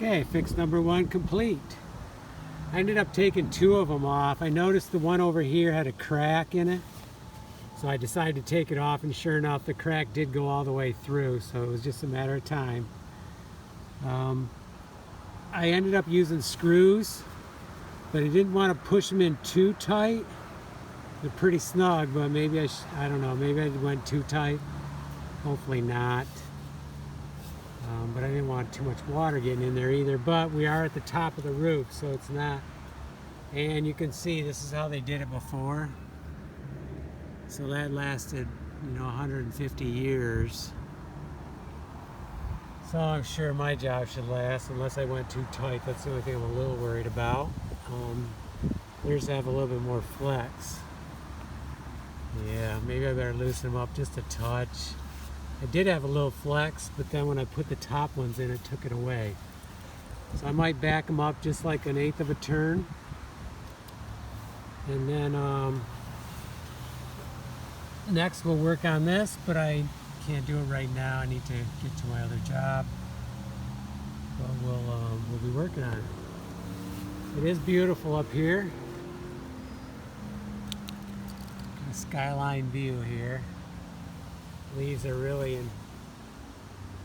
Okay, fix number one complete. I ended up taking two of them off. I noticed the one over here had a crack in it, so I decided to take it off, and sure enough the crack did go all the way through, so it was just a matter of time. I ended up using screws, but I didn't want to push them in too tight. They're pretty snug, but maybe I don't know, maybe I went too tight. Hopefully not. But I didn't want too much water getting in there either. But we are at the top of the roof, so it's not. And you can see this is how they did it before. So that lasted, 150 years. So I'm sure my job should last, unless I went too tight. That's the only thing I'm a little worried about. Theirs have a little bit more flex. Yeah, maybe I better loosen them up just a touch. I did have a little flex, but then when I put the top ones in, it took it away. So I might back them up just like 1/8 of a turn. And then next we'll work on this, but I can't do it right now. I need to get to my other job. But we'll be working on it. It is beautiful up here. Got a skyline view here. Leaves are really in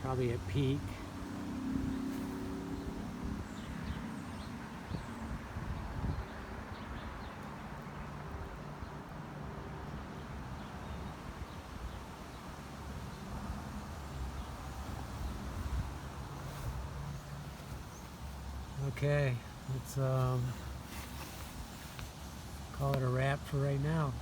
probably at peak. Okay, let's call it a wrap for right now.